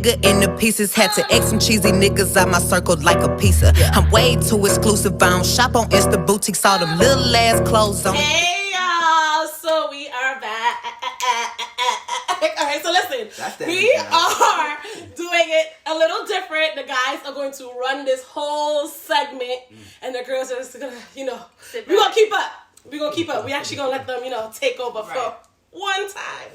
figure into pieces. Had to X some cheesy niggas out my circle like a pizza. I'm way too exclusive. I don't shop on Insta boutiques. All them little ass clothes on. Hey y'all, so we are back. Alright, so listen, we are doing it a little different. The guys are going to run this whole segment, and the girls are just gonna, we're gonna keep up. We're gonna keep up. We actually gonna let them, take over for one time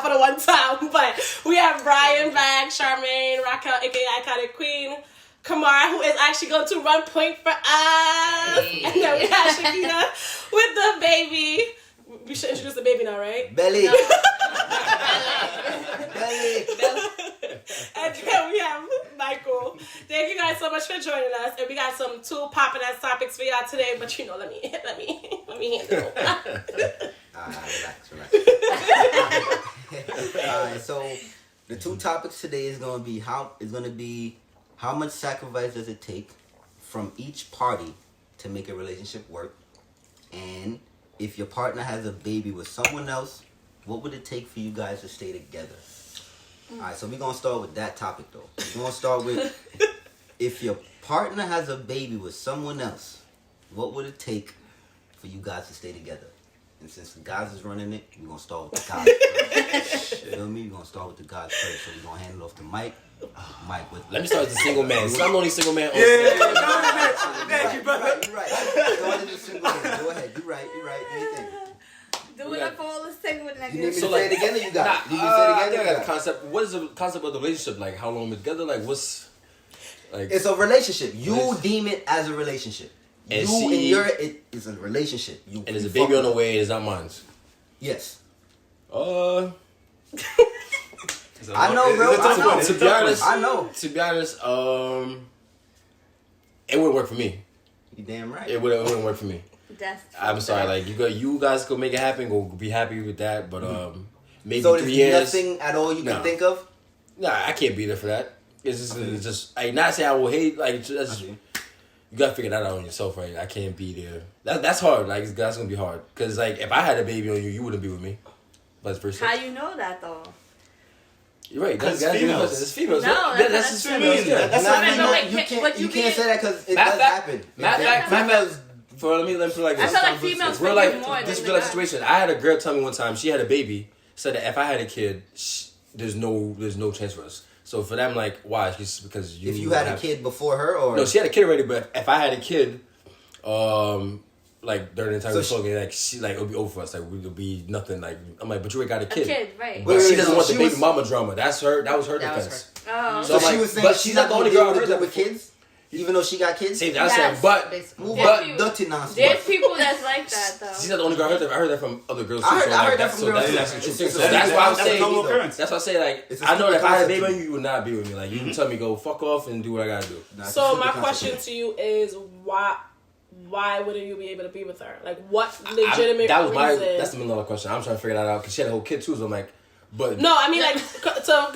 for the one time. But we have Brian back, Charmaine, Raquel, aka Iconicqueen, Kamara, who is actually going to run point for us. Hey. And then we have Shakita with the baby. We should introduce the baby now, right? Belly. No. Belly. And then we have Michael. Thank you guys so much for joining us. And we got some two popping ass topics for y'all today. But let me handle it. Relax. Alright, so the two topics today is gonna be how much sacrifice does it take from each party to make a relationship work, and if your partner has a baby with someone else, what would it take for you guys to stay together? Alright, so we're gonna start with that topic though. We're gonna start with if your partner has a baby with someone else, what would it take for you guys to stay together? And since the guys is running it, we're going to start with the guys first. You feel me? We're going to start with the guys first. So we're going to hand it off to Mike. Mike, let me start with the single man. So I'm the only single man. Thank you, brother. You're right. Start as a single man. Go ahead. You're right. Anything. Do it up for all the single niggas. You need me to say it again or you got it? You I think I got a concept. What is the concept of the relationship? Like, how long we're together? Like, what's... like? It's a relationship. You deem it as a relationship. It is a relationship. And there's a baby on the way, it's not mine. Yes. I know, bro. To be honest, I know. To be honest, it wouldn't work for me. You damn right. It wouldn't work for me. I'm sorry. Like you guys go make it happen. Go be happy with that. But maybe so 3 years. Nothing at all you can think of. Nah, I can't be there for that. It's just. I not say I will hate. Like that's. You gotta figure that out on yourself, right? I can't be there. That's hard. Like that's gonna be hard. Cause like if I had a baby on you, you wouldn't be with me. Vice versa. How you know that though? You're right. That's females. It's females. No, that's just females. That's not you can't say that because it does happen. Matter of fact, let me put like this. I feel like females real life, more this than real life situation. I had a girl tell me one time she had a baby. Said that if I had a kid, there's no chance for us. So for them, like, why? Just because you. If you had a kid before her, or no, she had a kid already. But if I had a kid, like during the time we were talking, like she like it would be over for us. Like we would be nothing. Like I'm like, but you already got a kid. Right? But she doesn't want the baby mama drama. That's her. That was her defense. Oh. So she was saying, but she's not the only girl I heard that with kids. Even though she got kids? Same thing I said, but dirty nonsense. There's people that's like that, though. She's not the only girl I heard that. I heard that from other girls too. I heard that from girls too. So that's why I'm saying, that's why I say, like, I know that if I had a baby on you, you would not be with me. Like, you would tell me, go fuck off and do what I gotta do. So my question to you is, why wouldn't you be able to be with her? Like, what legitimate reason? That's the million-dollar question. I'm trying to figure that out because she had a whole kid too, so I'm like, but no, I mean like so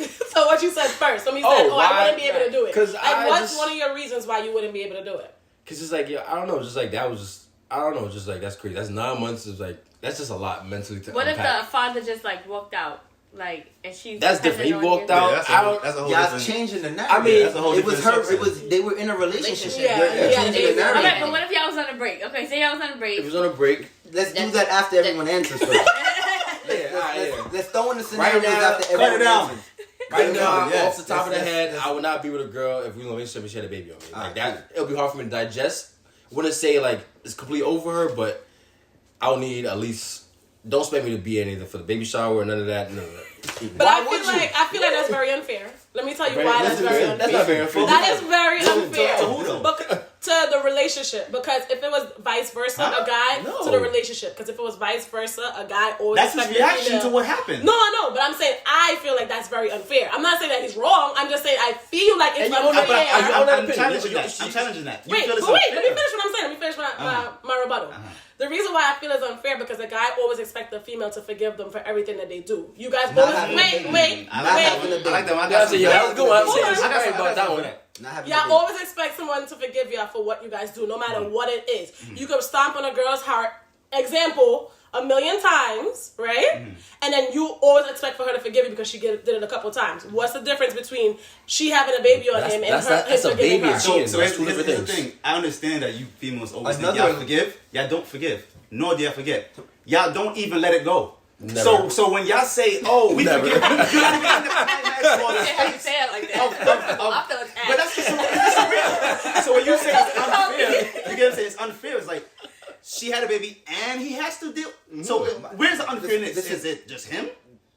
what you said first. So you said, I wouldn't be able to do it. Like, what's one of your reasons why you wouldn't be able to do it? Because it's like, I don't know, just like that was just, I don't know, just like that's crazy. That's 9 months. Is like that's just a lot mentally. What if the father just like walked out, like, and she's that's different. He walked out. That's a whole different. Changing the narrative. I mean, that's a whole it was her. subject. It was they were in a relationship. Changing the narrative. Okay, but what if y'all was on a break? Okay, say y'all was on a break. If it was on a break, let's do that after everyone answers first. Let's throw in the scenarios after everyone answers. Right now, off the top of the head, I would not be with a girl if we were in a relationship and she had a baby on me. Like that, it'll be hard for me to digest. Wouldn't say like it's completely over her, but I'll need at least. Don't expect me to be anything for the baby shower or none of that. But I feel like that's very unfair. Let me tell you why that's very unfair. That's not very unfair. That is very unfair To the relationship. Because if it was vice versa, a guy to the relationship. Because if it was vice versa, a guy always that's his reaction to what happened. No, I know, but I'm saying I feel like that's very unfair. I'm not saying that he's wrong. I'm just saying I feel like it's unfair. I'm challenging that. Wait, let me finish what I'm saying. Let me finish my rebuttal. The reason why I feel it's unfair because a guy always expects the female to forgive them for everything that they do. You guys always wait. I like that one. That was a good one. I got that one. Y'all always expect someone to forgive y'all for what you guys do, no matter what it is. You can stomp on a girl's heart example, a million times, right? And then you always expect for her to forgive you because she did it a couple times. What's the difference between she having a baby on him and him forgiving her? So here's the thing. I understand that you females always think y'all forgive. Y'all don't forgive. Nor do y'all forget. Y'all don't even let it go. Never. So when y'all say, "Oh, we forgive," you don't even have to say it like that. But that's just real. So when you say it's unfair, you get to say it's unfair. It's like she had a baby and he has to deal. So where's the unfairness? Is it just him?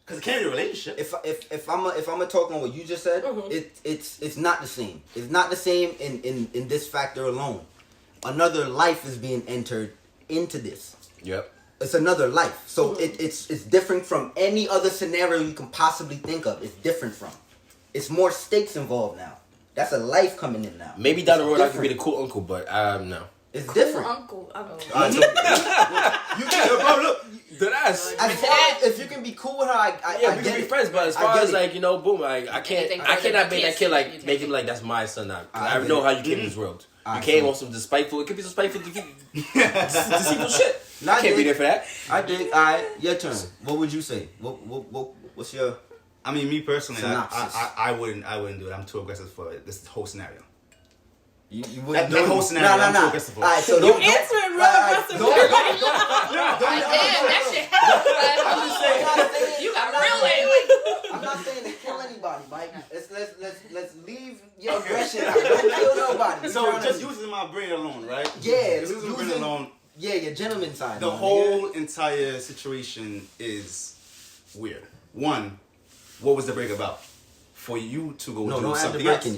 Because it can't be a relationship. If I'm a talk on what you just said, it's not the same. It's not the same in this factor alone. Another life is being entered into this. Yep. It's another life. So it's different from any other scenario you can possibly think of. It's different from. It's more stakes involved now. That's a life coming in now. Maybe down the road I could be the cool uncle, but no. It's different. Uncle. You can, bro, look. As far as if you can be cool with her, I we can be friends. But as far as like boom, I cannot make that kid like make him like that's my son now. I know how you came in this world. You came on some despiteful. It could be some spiteful, deceitful shit. I can't be there for that. I dig. Alright, your turn. What would you say? What's your? I mean, me personally, synopsis? I wouldn't do it. I'm too aggressive for this whole scenario. You wouldn't that whole scenario. I'm too aggressive for. All right, so you answering real aggressive. That shit happened. You got real. I'm not saying to kill anybody, Mike. Let's leave your aggression out. Don't kill nobody. So just using my brain alone, right? Yeah, using my brain alone. Yeah, your gentleman side. The whole entire situation is weird. One, what was the break about? For you to go do something else. Y'all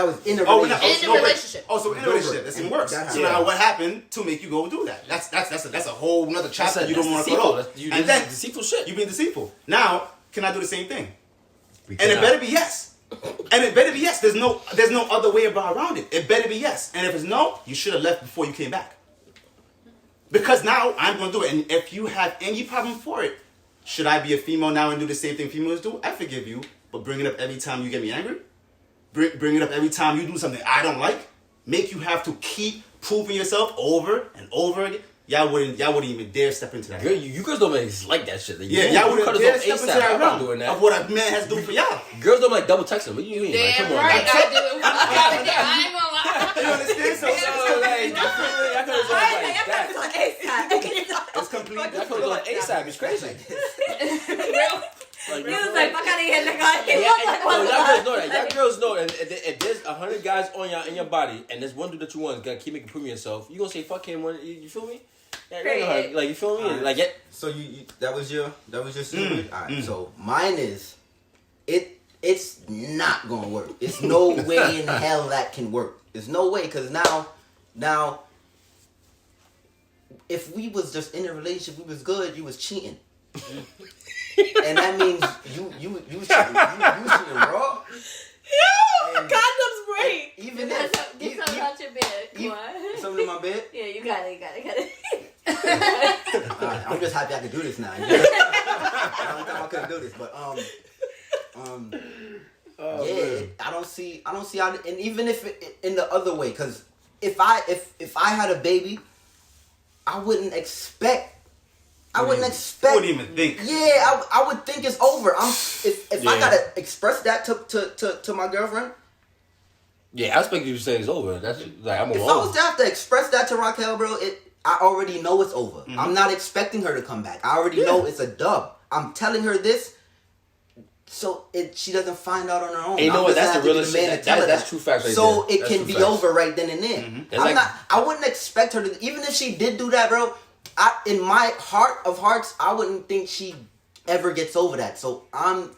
was in a relationship. So in a relationship, that's even worse. So now what happened to make you go do that? That's a whole another chapter you don't want to cut off. And then deceitful shit. You being deceitful. Now, can I do the same thing? And it better be yes. And it better be yes. There's no other way around it. It better be yes. And if it's no, you should have left before you came back. Because now I'm going to do it. And if you have any problem for it, should I be a female now and do the same thing females do? I forgive you, but bring it up every time you get me angry. Bring it up every time you do something I don't like. Make you have to keep proving yourself over and over again. Y'all wouldn't even dare step into that. Girl, you girls don't like that shit. Y'all wouldn't dare step into that realm doing that. Of what a man has to do for y'all. Girls don't like double texting. What do you mean? Damn, like, come right, on, I do. I ain't gonna lie. You understand? So it's completely. That comes on ASAP. It's crazy. He was like, fuck out of here, nigga. Y'all girls know that. Y'all girls know that if there's 100 guys on in your body and there's one dude that you want gonna keep making improving yourself, you gonna say fuck him. You feel me? Like you feel me? Like it. So you that was your stupid. All right. So mine is it's not gonna work. It's no way in hell that can work. There's no way because now if we was just in a relationship, we was good. You was cheating. And that means you cheating raw. Yo, condoms break. Even get something out your bed. Come on. Something in my bed? Yeah, you got it. Alright, I'm just happy I can do this now. I couldn't do this, but I don't see how. And even if in the other way, because if I had a baby, I wouldn't expect. I wouldn't even think. Yeah, I would think it's over. If I gotta express that to my girlfriend. Yeah, I expect you to say it's over. That's like I'm a If I was to have to express that to Raquel, bro, I already know it's over. Mm-hmm. I'm not expecting her to come back. I already know it's a dub. I'm telling her this, so she doesn't find out on her own. And you know what? That's the realest shit. That's true facts. Right so there. It can be over right then and there. Mm-hmm. I wouldn't expect her to. Even if she did do that, bro. In my heart of hearts, I wouldn't think she ever gets over that. So I'm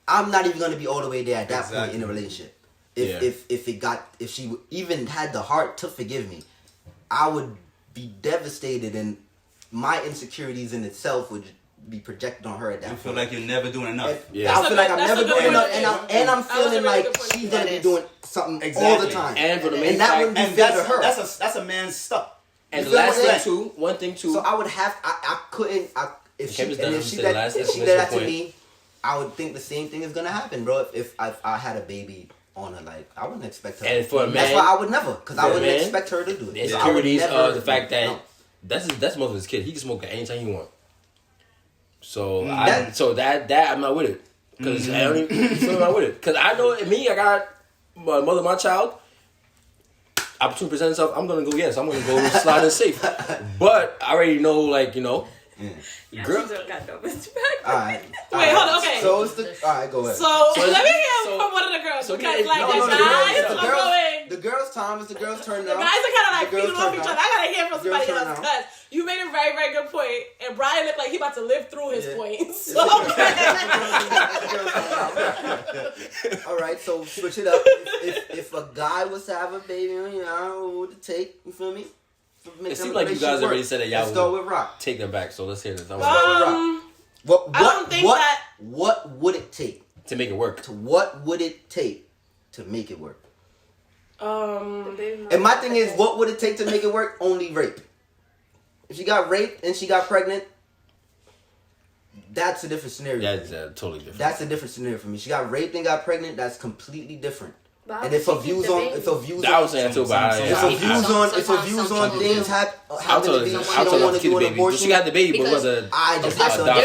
not even gonna be all the way there at that point in a relationship. If she even had the heart to forgive me, I would be devastated, and my insecurities in itself would be projected on her at that point. You feel like you're never doing enough. I feel like I'm never doing enough, and I'm feeling like she's gonna be doing something all the time, and for the main that wouldn't be fair to her. That's a man's stuff. And the last thing one thing too. So I would have, I couldn't, if she did that to me, I would think the same thing is gonna happen, bro. If I had a baby on her. Like, I wouldn't expect her. And for a man, that's why I would never, because I wouldn't expect her to do it. Insecurities are the fact that that's most of his kid. He can smoke at any time he want. So that I'm not with it, because I don't even feel not with it. Because I know me, I got my mother, my child. Opportunity present itself. I'm gonna go. Yes, I'm gonna go slide in safe. But I already know, like, you know. Girl. Alright. Wait, hold on, okay. So it's alright, go ahead. So let me hear from one of the girls. Because the girls' time is the girls' turn now. The guys are kind of like feeding off each other. I gotta hear from somebody else because you made a very, very good point, and Brian looked like he about to live through his point. So alright, so switch it up. If a guy was to have a baby, you know, what would it take? You feel me? It seems like you guys already said that y'all would take them back, so let's hear this. I don't think that. What would it take to make it work? What would it take to make it work? And my thing is, what would it take to make it work? Only rape. If she got raped and she got pregnant, that's a different scenario. That's totally different. That's a different scenario for me. She got raped and got pregnant. That's completely different. And if her views on things happen to be, she don't want to do an abortion. She got the baby, but there's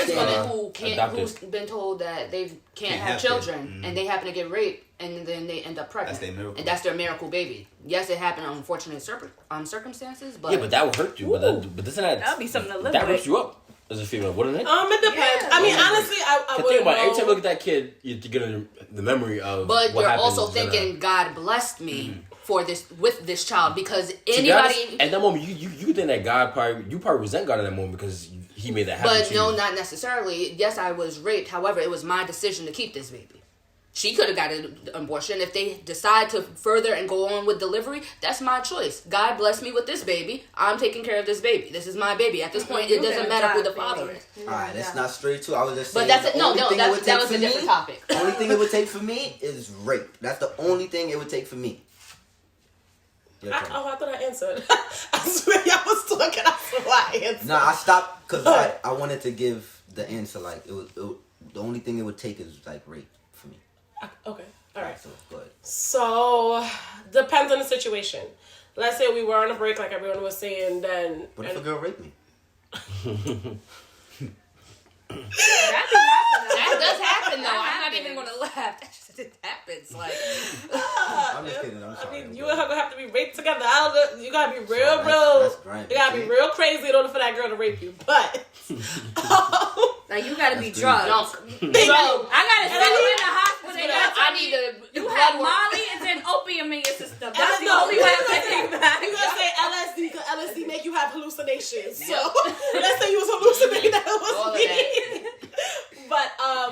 women who's been told that they can't have children, and they happen to get raped, and then they end up pregnant. That's their miracle. And that's their miracle baby. Yes, it happened in unfortunate circumstances, but yeah, but that would hurt you. But doesn't that would be something to live with. That rips you up as a female, wouldn't it? It depends. I mean, honestly, I wouldn't think about know. every time you look at that kid, you get the memory of. But what you're happened also thinking, God blessed me for this with this child, because anybody at that moment you think that God probably resent God at that moment because he made that happen. But no, not necessarily. Yes, I was raped. However, it was my decision to keep this baby. She could have got an abortion. If they decide to further and go on with delivery, that's my choice. God bless me with this baby. I'm taking care of this baby. This is my baby. At this point, it doesn't matter who the father is. Alright, that's not straight too. I was just saying. But that's that was a different topic. The only thing it would take for me is rape. That's the only thing it would take for me. I thought I answered. I swear y'all was talking. I swear I answered. Nah, I stopped because I wanted to give the answer. Like the only thing it would take is like rape for me. Okay. All right. So go ahead. So depends on the situation. Let's say we were on a break, like everyone was saying. Then what if a girl raped me? That does happen, though. I'm not even gonna laugh. It happens. Like I'm just kidding. I'm sorry. I mean, you and her gonna have to be raped together. You gotta be real. You gotta be real crazy in order for that girl to rape you. But like you gotta be drunk. I gotta send you in the hospital. I need to. You have Molly and then opium in your system. That's the only way I'm getting back. You gonna say LSD because LSD make you have hallucinations. So let's say you was hallucinating that it was me. But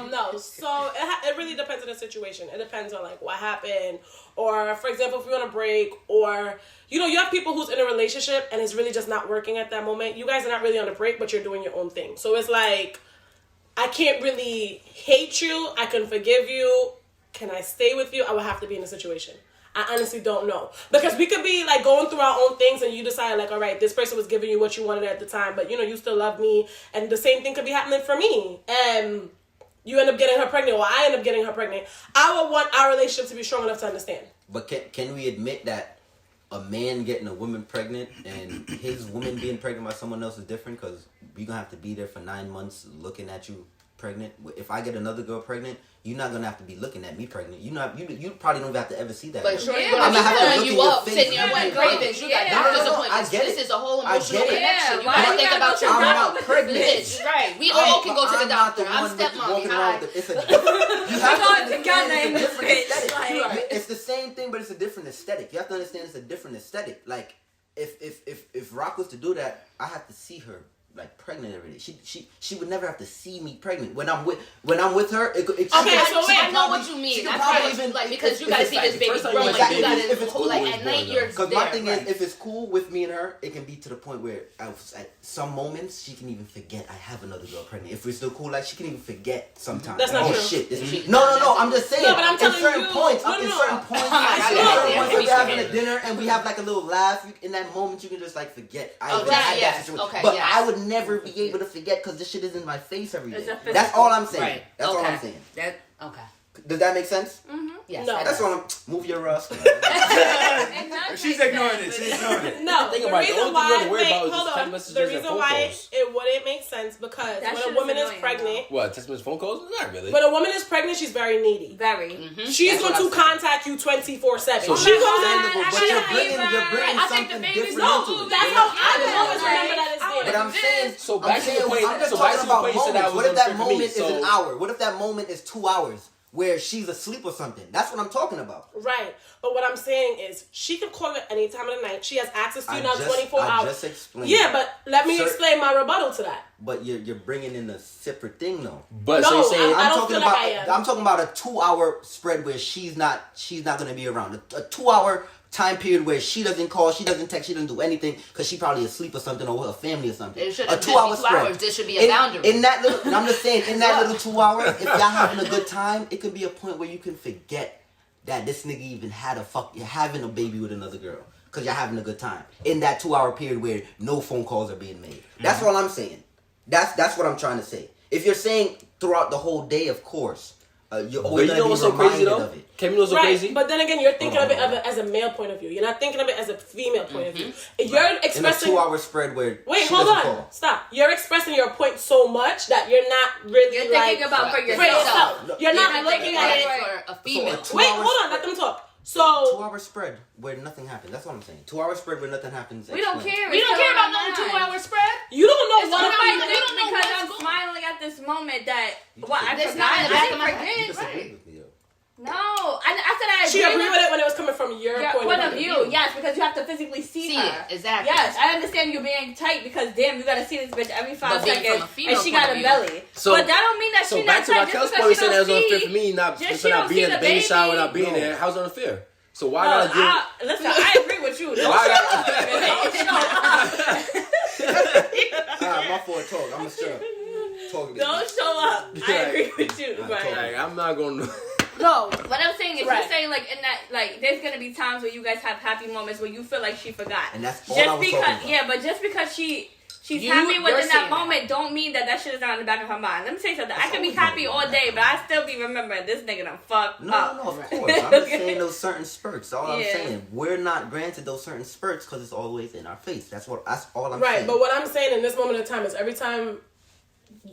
no. So it really depends on the situation. It depends on like what happened, or for example, if you're on a break, or you have people who's in a relationship and it's really just not working at that moment. You guys are not really on a break, but you're doing your own thing. So it's like I can't really hate you. I can forgive you. Can I stay with you? I would have to be in a situation. I honestly don't know. Because we could be like going through our own things and you decide like, all right, this person was giving you what you wanted at the time, but you still love me. And the same thing could be happening for me. And you end up getting her pregnant, or I end up getting her pregnant. I would want our relationship to be strong enough to understand. But can we admit that a man getting a woman pregnant and his woman being pregnant by someone else is different? Because we're going to have to be there for 9 months looking at you pregnant. If I get another girl pregnant, you're not gonna have to be looking at me pregnant. You probably don't have to ever see that. But sure, I'm gonna have to look you up, sitting there like Ravens. You got doctor's appointments. This is a whole emotional connection. You gotta think about your not pregnant. Right. We all can go to the doctor. I'm stepmommy. It's the same thing, but it's a different aesthetic. You have to understand it's a different aesthetic. Like if Rock was to do that, I have to see her like pregnant every day. She would never have to see me pregnant. When I'm with her, I know what you mean. I probably even like because you gotta see this baby grow. Like you gotta like at night you're because my thing is if it's cool with me and her, it can be to the point where at some moments she can even forget I have another girl pregnant. If we're still cool, like she can even forget sometimes. That's not true. Shit. No. I'm just saying. No, but I'm telling certain points. In certain points, we're having a dinner and we have like a little laugh. In that moment, you can just like forget I had that situation. But I would never be able to forget because this shit is in my face every day. That's all I'm saying. Right. That's all I'm saying. Okay. Does that make sense? Mm-hmm. Yes. No. That's all. Move your rust. She's ignoring it. She's ignoring it. No, Think the about it. The reason only thing you have to why, worry about is hold just text on. messages The and reason phone why calls. it wouldn't make sense because That when shit a is woman is annoying, pregnant, What, text message, phone calls? Not really. when a woman is pregnant, she's very needy. Very. She's That's going what to I'm saying. contact you 24/7. So She she's goes in. But you're bringing I think the something baby's different No, into it. that's how I always remember that it's But there. I'm saying, So back to the point- I'm just so back talking to the about point you said that moments. was What if that unfair for me, moment is an so- hour? What if that moment is 2 hours where she's asleep or something? That's what I'm talking about. Right. But what I'm saying is she can call you at any time of the night. She has access to you now 24 I hours. just explained. Yeah, but let me Sir- explain my rebuttal to that. But you're bringing in a separate thing though. But No, so you're saying I don't talking feel like about I am. I'm talking about a 2 hour spread where she's not gonna be around. A 2 hour time period where she doesn't call, she doesn't text, she doesn't do anything because she probably asleep or something or with her family or something. It should A have 2 been hour 2 spread. hours. There should be a boundary. In that little, and I'm just saying, in that little 2 hours, if y'all having a good time, it could be a point where you can forget that this nigga even had you're having a baby with another girl because you're having a good time in that 2 hour period where no phone calls are being made. That's all I'm saying. That's what I'm trying to say. If you're saying throughout the whole day, of course, you're But always you gonna know be what's so crazy reminded though? of it. Kim, you know what's so Right, crazy? but then again, you're thinking of it Hold on. as a male point of view. You're not thinking of it as a female point of view. You're In a expressing. 2 hour spread where Wait, she hold doesn't on. call. Stop. You're expressing your point so much that you're not really You're like thinking about for for yourself. yourself. You're not looking thinking at about it. for a female. So, Wait, 2 hours hold on. Let spread. them talk. 2 So hour spread where nothing happens. That's what I'm saying. 2 hour spread where nothing happens. We don't Explain. care. We don't care about no 2 hour spread. you don't know It's what what I'm I doing. think don't know because what's I'm going- smiling at this moment that what I That's forgot. not- I that's didn't not- You forget. disagree with me, though. No, I said I She agree agreed with it when it was coming from your point of view. Yes, because you have to physically see See her. it, exactly. Yes, I understand you being tight because damn, you gotta see this bitch every 5 But being seconds, from a female and she point got of a view. belly. So- but that don't mean that So she back not to tight my just Kel's because point, she saying that don't was unfair see. for me, not Just for she not don't being see at the the baby shower, baby. not being No. there. How's it unfair? So why No, gotta do? listen, I agree with you. Don't Why show gotta- Alright, my fault. Talk. I'm gonna shut up. Talk. Don't show up. I agree with you, Alright, but talk. Like, I'm not gonna. No. what I'm saying is, Right. you're saying like in that, like there's gonna be times where you guys have happy moments where you feel like she forgot. And that's all Just I was because, talking about. yeah, but just because she's You- happy you're within that saying that. moment, don't mean that shit is not in the back of her mind. Let me tell you something. I can be always happy in the all back day, of but her I still be remembering this nigga done fucked No, up. no, of course. I'm just saying those certain spurts. All I'm Yeah. saying. We're not granted those certain spurts because it's always in our face. That's all I'm Right, saying. but what I'm saying in this moment of time is every time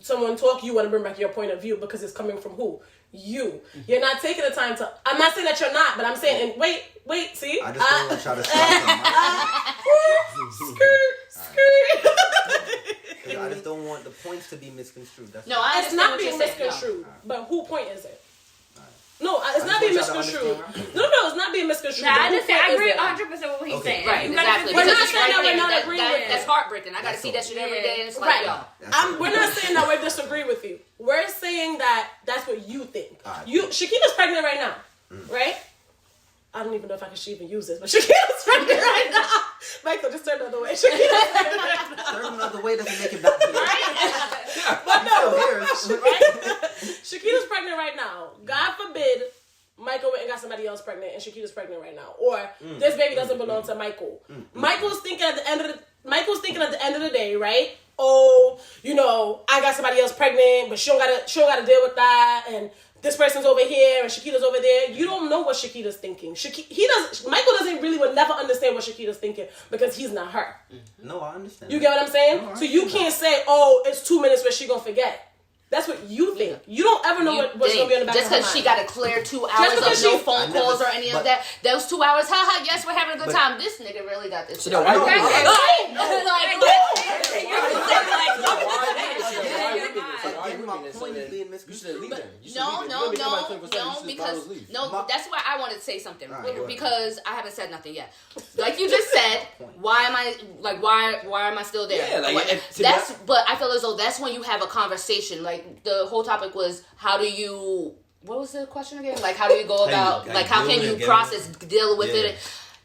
someone talk, you want to bring back your point of view because it's coming from who? You. You're not taking the time to. I'm not saying that you're not, but I'm saying. And wait, see. I just don't want to try to stop Skirt. I just don't want the points to be misconstrued. That's No, all. I It's understand not what being you're saying. No. misconstrued. But who point is it? No, it's I not just being want y'all to misconstrued. understand. No, it's not being misconstrued. Nah, but I who understand. I point is agree it? 100% with what he's Okay. saying. Right, You gotta exactly. We're physically- not Because saying that right we're there, not that- agreeing that- with That's it. heartbreaking. I gotta That's see that all. shit every day, and it's Right. like, yo. We're not saying that we disagree with you. We're saying that that's what you think. Alright. Shakita's pregnant right now, right? I don't even know if I should even use this, but Shakita's pregnant right now. Michael, just turn the other way. Shakita's pregnant right now. Turn another way doesn't make it not here. But no, Still here. Shakita's pregnant right now. God forbid Michael went and got somebody else pregnant and Shakita's pregnant right now. Or this baby doesn't belong to Michael. Michael's thinking at the end of the day, right? Oh, I got somebody else pregnant, but she don't gotta deal with that, and this person's over here and Shakita's over there. You don't know what Shakita's thinking. Michael would never understand what Shakita's thinking because he's not her. No, I understand. You get what I'm saying? No, I So you understand can't say, oh, it's 2 minutes where she gonna forget. That's what you think. You don't ever know You what's gonna be in the back just of her because she mind. got a clear 2 hours because of no she- phone I never- calls or any of but- that. Those 2 hours, haha, yes, we're having a good But- time. This nigga really got this. So then why you Right. doing that? No, that's why I wanted to say something. All right, go ahead. Because I haven't said nothing yet. Like you just said, why am I still there? Yeah, like, But I feel as though that's when you have a conversation. Like the whole topic was, how do you, what was the question again? Like how do you go about, you like how deal can with you it, get process, deal with Yeah. it?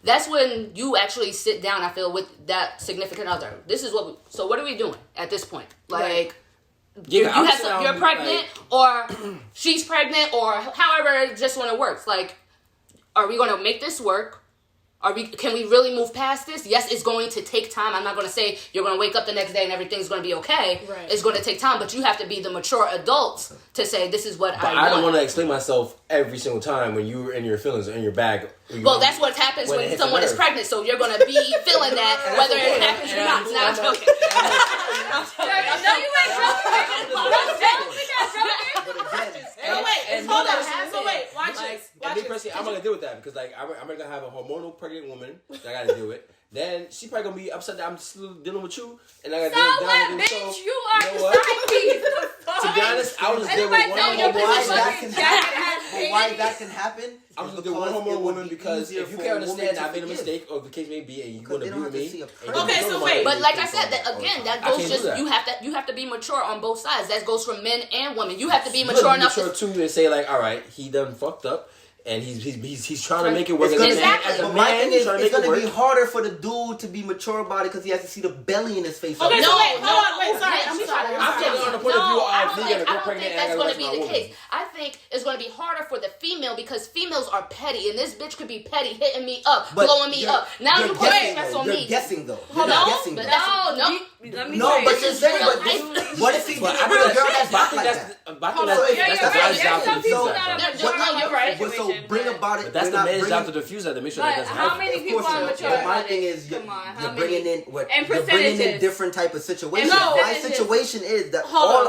That's when you actually sit down, I feel, with that significant other. This is so what are we doing at this point? Like, Yeah, you're pregnant, or she's pregnant, or however, just when it works. Like, are we going to make this work? Can we really move past this? Yes, it's going to take time. I'm not going to say you're going to wake up the next day and everything's going to be okay. Right. It's going to take time, but you have to be the mature adults to say this is what I want. I don't want to explain myself every single time when you're in your feelings or in your bag. Well, that's what happens when someone is pregnant, so you're going to be feeling that whether it happens or not. Nah, I'm joking. No, you ain't joking. Hold on. So wait, watch this. And me personally, I'm gonna deal with that because like I'm gonna have a hormonal pregnant woman that I gotta deal with. Then she probably gonna be upset that I'm still dealing with you, and I gotta deal with that. Bitch, So, you are know the what? side piece. To be honest, I was just dealing with one your hormonal Why that can happen? I was gonna do one hormonal woman because if you can't understand that I made a mistake or the case may be, and you're gonna be with me. Okay, so wait. But like I said, that goes just you have to be mature on both sides. That goes for men and women. You have to be mature enough too and say like, all right, he done fucked up. And he's trying to make it work. Exactly. My thing is, it's gonna be harder for the dude to be mature about it because he has to see the belly in his face. Okay, so wait, hold on, I'm sorry. I'm saying on the point of view of me gonna go pregnant. That's going to be the case. I think it's going to be harder for the female because females are petty, and this bitch could be petty, hitting me up, blowing me up. Now you put stress on me. You're guessing though. No, but just saying, what if he? I mean, a girl that's not like that. You're right. So bring about it. But that's the man's job to diffuse that to make sure that doesn't happen. How many people are mature? But my thing is, you're bringing in different type of situations. No, my situation is that all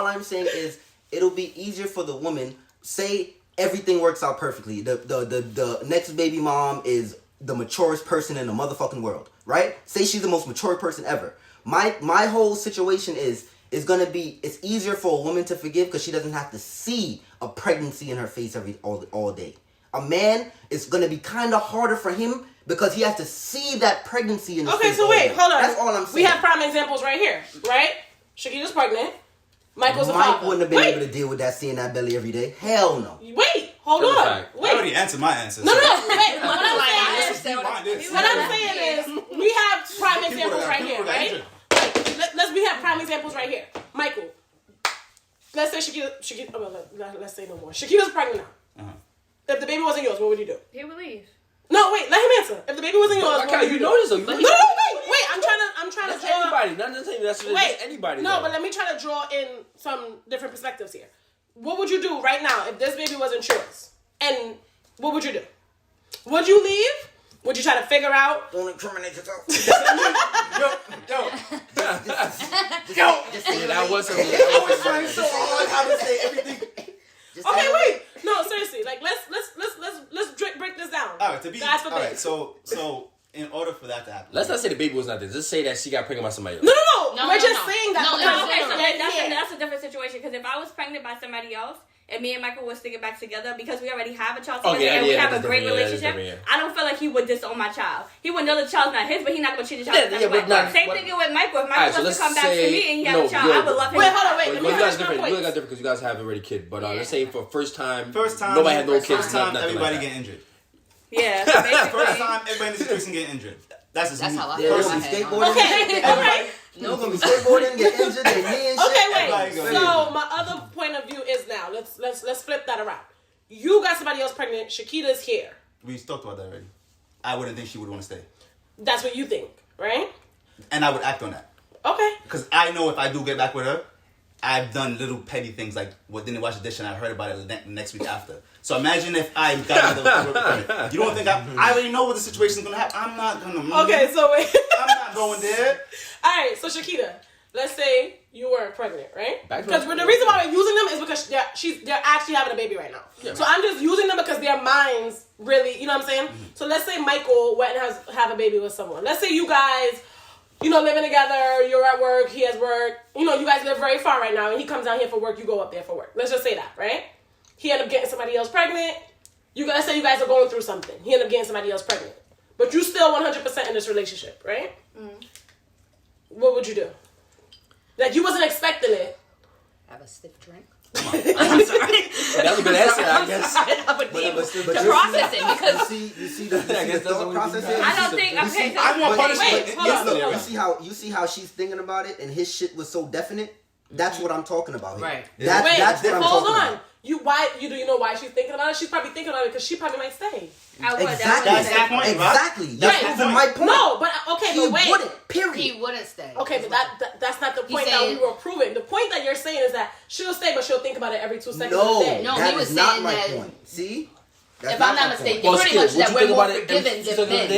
I'm saying is it'll be easier for the woman. Say everything works out perfectly. The next baby mom is the maturest person in the motherfucking world, right? Say she's the most mature person ever. My whole situation is it's easier for a woman to forgive because she doesn't have to see a pregnancy in her face all day. A man, it's gonna be kind of harder for him because he has to see that pregnancy in his face. Okay, so wait, hold on. That's all I'm saying. We have prime examples right here, right? Shakita's pregnant. Mike wouldn't have been able to deal with that, seeing that belly every day. Hell no. Wait, hold on. Wait. I already answered my answer. No, wait. What I'm saying is, we have prime examples right here, right? We have prime examples right here. Michael, let's say Shakita. Oh, well, let's say no more. Shakita's pregnant now. If the baby wasn't yours, what would you do? He would leave. No, wait. Let him answer. If the baby wasn't yours, what would you do? know this though. Wait. I'm trying to draw. Anybody. Not necessarily that's anybody. No, but let me try to draw in some different perspectives here. What would you do right now if this baby wasn't yours? And what would you do? Would you leave? Would you try to figure out? Don't incriminate yourself. That was something. I was trying so hard how to say everything. Okay, wait. No, seriously. Like, let's break this down. All right, so in order for that to happen, let's not say the baby was not there. Just say that she got pregnant by somebody else. No. We're just saying that. Okay, so that's a different situation. Because if I was pregnant by somebody else, and me and Michael were sticking back together because we already have a child together and we have a great relationship, I don't feel like he would disown my child. He would know the child's not his, but he's not going to treat the child the same way. Same thing with Michael. If Michael wants to come back to me and he has a child, I would love him. Wait, hold on, wait. You guys different. You guys different because you guys have already kid. But let's say for first time, nobody had no kids. First time, everybody get injured. Yeah, basically. First time, everybody in the situation get injured. That's how I feel. Skateboarding. Okay, all right. No, gonna be skateboarding, get injured, they knee and shit. Okay, wait. So my other point of view is now. Let's flip that around. You got somebody else pregnant. Shakita's here. We talked about that already. I wouldn't think she would want to stay. That's what you think, right? And I would act on that. Okay. Because I know if I do get back with her, I've done little petty things like didn't wash the dish and I heard about it the next week after. So imagine if I got another. You don't think I already know what the situation's gonna happen? I'm not gonna. Okay, so wait. I'm not going there. All right, so Shakita, let's say you weren't pregnant, right? Because the reason why we're using them is because they're actually having a baby right now. Yeah. So I'm just using them because their minds really, you know what I'm saying? Mm-hmm. So let's say Michael went and have a baby with someone. Let's say you guys, living together, you're at work, he has work. You guys live very far right now, and he comes down here for work, you go up there for work. Let's just say that, right? He ended up getting somebody else pregnant. Let's say you guys are going through something. He ended up getting somebody else pregnant. But you still 100% in this relationship, right? Mm. What would you do? Like, you wasn't expecting it. Have a stiff drink. I'm sorry. That was a good answer, I guess. I would need to process it because you see the thought process. I don't think I want punishment. You see how she's thinking about it, and his shit was so definite. That's what I'm talking about here. Right. That's what I'm talking about. you know why she's thinking about it? She's probably thinking about it because she probably might stay. Exactly. That's the point, exactly. That's proving my point. No, but okay, he but wait. wouldn't. Period. He wouldn't stay. Okay, but that's not the point that we were proving. The point that you're saying is that she'll stay, but she'll think about it every 2 seconds of the day. No, that he was is not saying my that. point. See? That's if I'm not mistaken, pretty much that we're more forgiving than men. I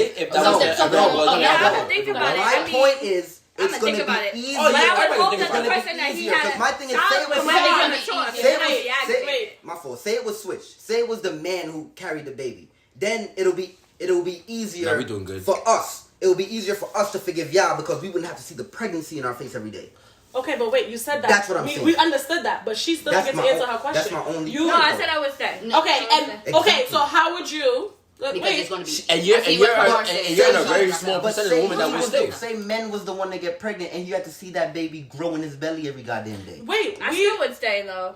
think about it. My point is, it's going to be easier. But I would hope that the person that he had my thing is, say it was switch. Say it was the man who carried the baby. Then it'll be easier we doing good. for us. It'll be easier for us to forgive y'all because we wouldn't have to see the pregnancy in our face every day. Okay, but wait, you said that. That's what I'm saying. We understood that, but she still didn't get to answer her question. That's my only No, I said I would stay. Okay, so how would you... Because it's going to be... And you're in a very small percentage of women that would stay. Say men was the one to get pregnant and you had to see that baby grow in his belly every goddamn day. Wait, I still would stay, though.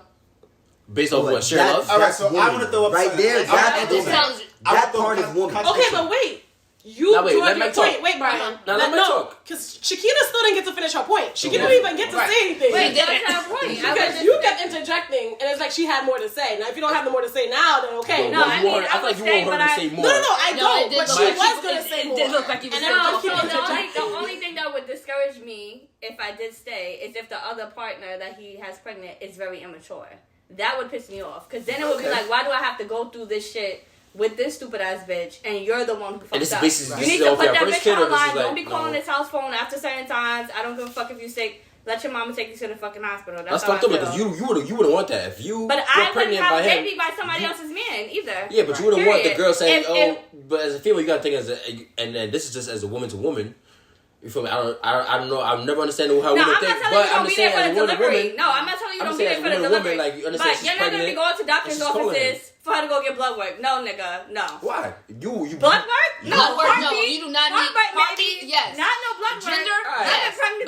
Based off what? Share love? Alright, so I want to throw up right there. That part is woman. Okay, but wait. You do have your point. Wait, Brian. Now let me talk. Because Shakita still didn't get to finish her point. She didn't even get to say anything. Wait, didn't have a point. Because you kept interjecting, and it's like she had more to say. Now, if you don't have the more to say now, then okay. No, I mean, I would say, but I... No, I don't. But she was going to say more. It did look like you were the only thing that would discourage me if I did stay is if the other partner that he has pregnant is very immature. That would piss me off. Because then it would be like, why do I have to go through this shit with this stupid ass bitch, and you're the one who fucked up. You need to put that bitch online. Don't be calling his house phone after certain times. I don't give a fuck if you sick. Let your mama take you to the fucking hospital. That's fucked up because you wouldn't want that if you. But I wouldn't have a baby by somebody else's man either. Yeah, but you wouldn't want the girl saying, But as a female, you gotta think and then this is just as a woman to woman. You feel me? I don't know. I'll never understand how women think. But I'm just saying, as a woman to woman. No, I'm not telling you don't be there for the delivery. Like, you understand? But you're not gonna be going to doctor's offices for her to go get blood work. No, nigga, no. Why? You blood work? No, you do not need heartbeat. Yes. Not no blood work. Gender.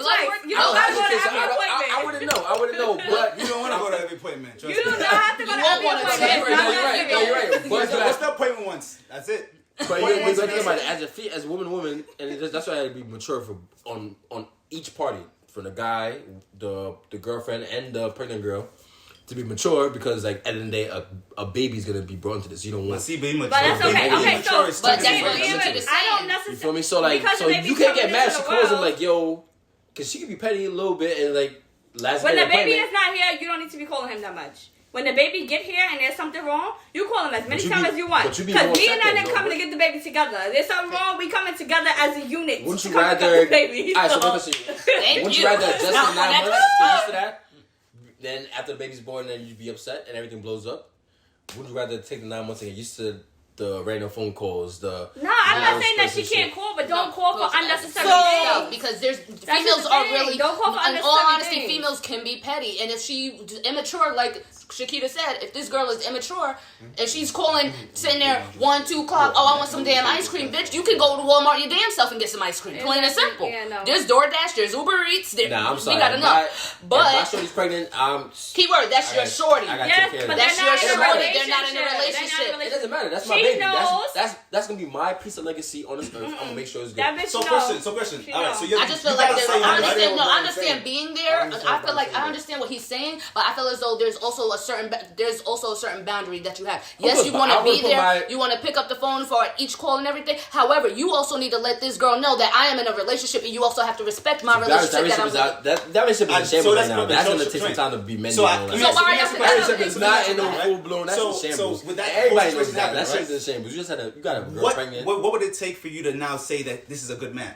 Blood work. You don't gotta go to every appointment. I wouldn't know. But you don't want to go to every appointment. You do not have to go to every appointment. No, you're right. What's the appointment once? That's it. But we're gonna think about it as a woman, and that's why I had to be mature on each party, from the guy, the girlfriend, and the pregnant girl, to be mature, because like at the end of the day, a baby's gonna be brought into this. You don't want. See, being mature. But that's okay. Okay, so but that's what I don't necessarily. You feel me? So like, so you can't get mad. She calls him like, yo, because she could be petty a little bit and like last. When the baby is not here, you don't need to be calling him that much. When the baby get here and there's something wrong, you call him as many times as you want. Because me and Nana coming to get the baby together. If there's something wrong, we coming together as a unit. Wouldn't you rather? Baby, Alright, so wouldn't you rather adjust in 9 months, get used to that? Then after the baby's born, then you'd be upset and everything blows up. Would you rather take the 9 months and get used to the random phone calls? No, I'm not saying that she can't call, but don't call for unnecessary things. Because females are really. Don't call for unnecessary in all honesty, females can be petty, and if she's immature, like Shakita said, if this girl is immature and she's calling, sitting there 1, 2 o'clock, I want some damn ice cream, bitch. You can go to Walmart your damn self and get some ice cream. Plain and simple. Yeah, no. There's DoorDash, there's Uber Eats. I'm sorry. We got enough. But if my shorty's pregnant, keyword, that's your shorty. Yes, but that's your shorty. They're not in a relationship. It doesn't matter. That's my baby. That's gonna be my piece of legacy on this earth. I'm gonna make sure it's good. So question. All right. So I just feel like I understand being there. I feel like I understand what he's saying, but I feel as though there's also a certain boundary that you have. Yes, you want to be there. You want to pick up the phone for each call and everything. However, you also need to let this girl know that I am in a relationship, and you also have to respect my relationship. That relationship is in shambles right now. That's gonna take some time to be mended. Relationship is not in no full blown. That's in shambles. Everybody knows that. That shit's in shambles. You got a girl pregnant. What would it take for you to now say that this is a good man?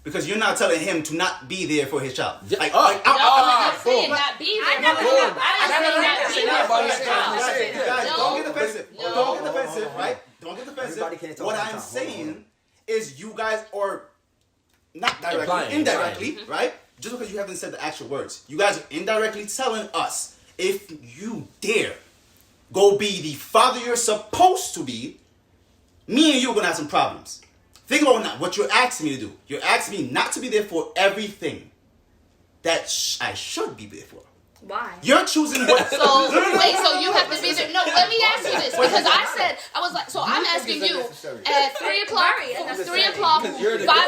Because you're not telling him to not be there for his child. I'm not saying not be there. Guys, don't get defensive. Don't get defensive, right? Don't get defensive. What I'm saying is you guys are not directly, indirectly, right? Just because you haven't said the actual words. You guys are indirectly telling us, if you dare go be the father you're supposed to be, me and you are going to have some problems. Think about what you're asking me to do. You're asking me not to be there for everything that I should be there for. Why? You're choosing what... So you have to be there. No, let me ask you this. Because I was like, so I'm asking you, at 3 o'clock, 5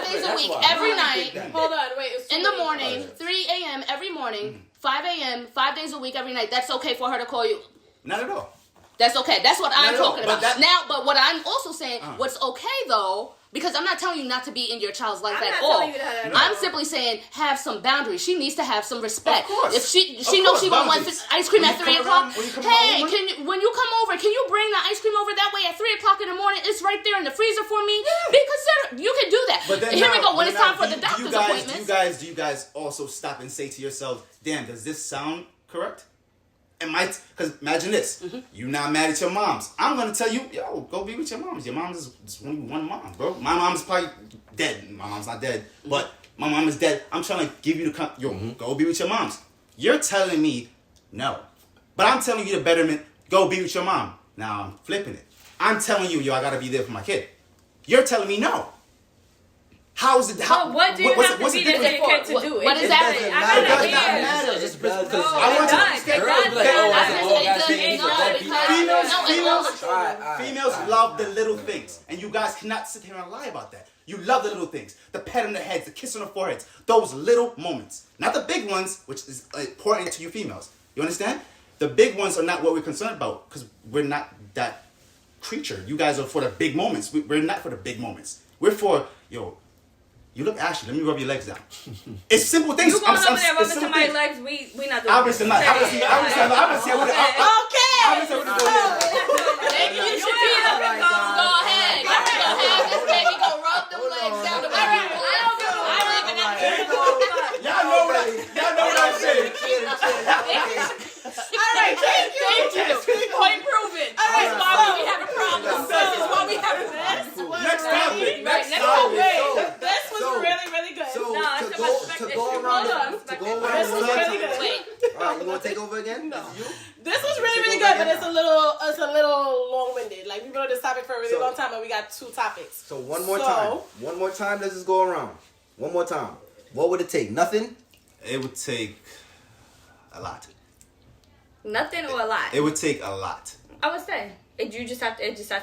days a week, every night. Hold on, wait. In the morning, 3 a.m. every morning, 5 a.m., 5 days a week, every night. That's okay for her to call you. Not at all. That's okay. That's what I'm talking about. But what I'm also saying, what's okay though, because I'm not telling you not to be in your child's life at all. I'm simply saying have some boundaries. She needs to have some respect. Of course. If she knows she wants ice cream at 3 o'clock, hey, when you come over, can you bring the ice cream over that way at 3 o'clock in the morning? It's right there in the freezer for me. Yeah. Be considerate. You can do that. But then here we go. When it's time for the doctor's appointments. Do you guys also stop and say to yourselves, damn, does this sound correct? Because imagine this, you not mad at your moms. I'm gonna tell you, yo, go be with your moms. Your mom is only one mom, bro. My mom's probably dead. My mom's not dead, but my mom is dead. I'm trying to give you the go be with your moms. You're telling me no, but I'm telling you the betterment. Go be with your mom. Now I'm flipping it. I'm telling you, yo, I gotta be there for my kid. You're telling me no. How is it? But what do you have to be there for your kid to do? What is that? I gotta hear. Females love the little things, and you guys cannot sit here and lie about that. You love the little things, the pat on the heads, the kiss on the foreheads, those little moments, not the big ones, which is important to you females. You understand? The big ones are not what we're concerned about because we're not that creature. You guys are for the big moments. We're not for the big moments. We're for you look ashy. Let me rub your legs down. It's simple things. You going over there rubbing somebody's legs? We not doing obviously not. Obviously, okay. You should be up and go ahead. Have this baby go rub them legs down. Y'all know what I'm saying. All right, thank you. Point proven. All right, this is why we have a problem. This is why we have this. Next topic. This was really good. So to go around, this was really good. Wait. All right, you want to take over again? No. This was really good, but it's a little long-winded. Like we've been on this topic for a really long time, and we got 2 topics. So one more time. Let's just go around. One more time. What would it take? Nothing. It would take a lot. Nothing or a lot? It would take a lot. I would say it just has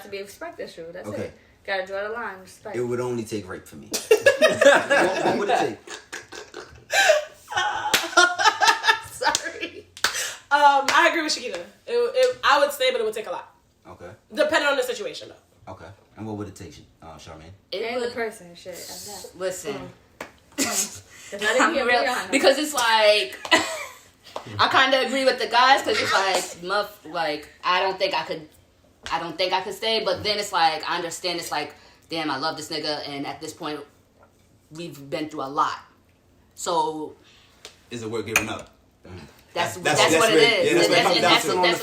to be a respect issue. That's it. Gotta draw the line. Respect. It would only take rape for me. What would it take? Sorry. I agree with Shakita. I would say, but it would take a lot. Okay. Depending on the situation, though. Okay. And what would it take, Charmaine? And the person, shit. Listen. It's not even real. Because it's like I kind of agree with the guys because it's like I don't think I could stay, but then it's like I understand it's like damn, I love this nigga, and at this point we've been through a lot, so is it worth giving up? That's what it is. That's still on the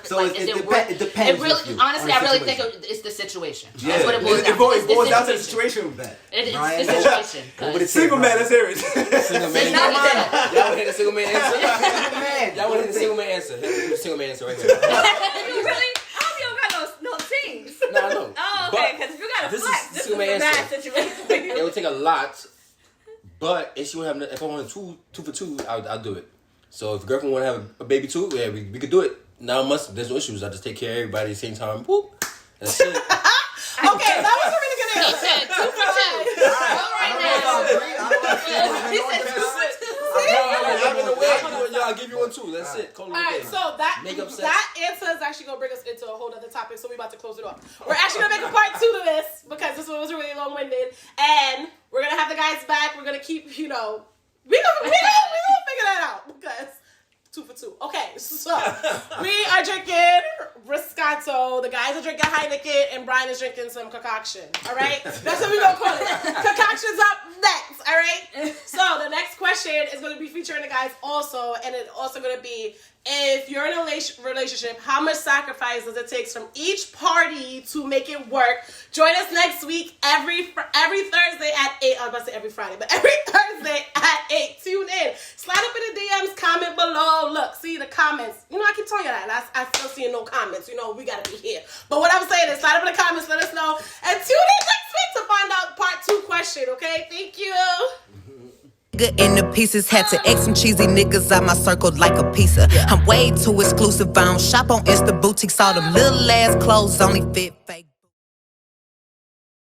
so like. It depends. It really, honestly, I really think it's the situation. Yeah. That's what it boils down. It boils down to the situation. It's the situation. Single man, let's hear it. Single man. Y'all want to hear the single man answer? Y'all want to hear the single man answer? The single man answer right here. You really? I hope you don't got no things. No, I know. Oh, okay. Because if you got a flex, this is a bad situation. It would take a lot, but if I wanted two for two, I'll do it. So if the girlfriend want to have a baby too, yeah, we could do it. Now there's no issues. I just take care of everybody at the same time. Whoop. That's it. Okay, that was a really good answer. He said 2 for 2. Right now. He said 2 for 2. I'll give you one too. That's it. All right, so that answer is actually going to bring us into a whole other topic, so we're about to close it off. We're actually going to make a part 2 to this, because this one was really long-winded, and we're going to have the guys back. We're going to keep, we gonna figure that out, because 2 for 2. Okay, so we are drinking Riscato. The guys are drinking Heineken, and Brian is drinking some concoction. All right, that's what we're gonna call it. Concoction's up next. All right. So the next question is going to be featuring the guys also, and it's also going to be, if you're in a relationship, how much sacrifice does it take from each party to make it work? Join us next week every Thursday at 8. I was about to say every Friday, but every Thursday at 8. Tune in. Slide up in the DMs, comment below. Look, see the comments. I keep telling you that. I still see no comments. We got to be here. But what I'm saying is slide up in the comments, let us know. And tune in next week to find out part 2 question, okay? Thank you. In the pieces, had to X some cheesy niggas out my circle like a pizza. I'm way too exclusive. I don't shop on Insta boutiques. All them little ass clothes only fit fake.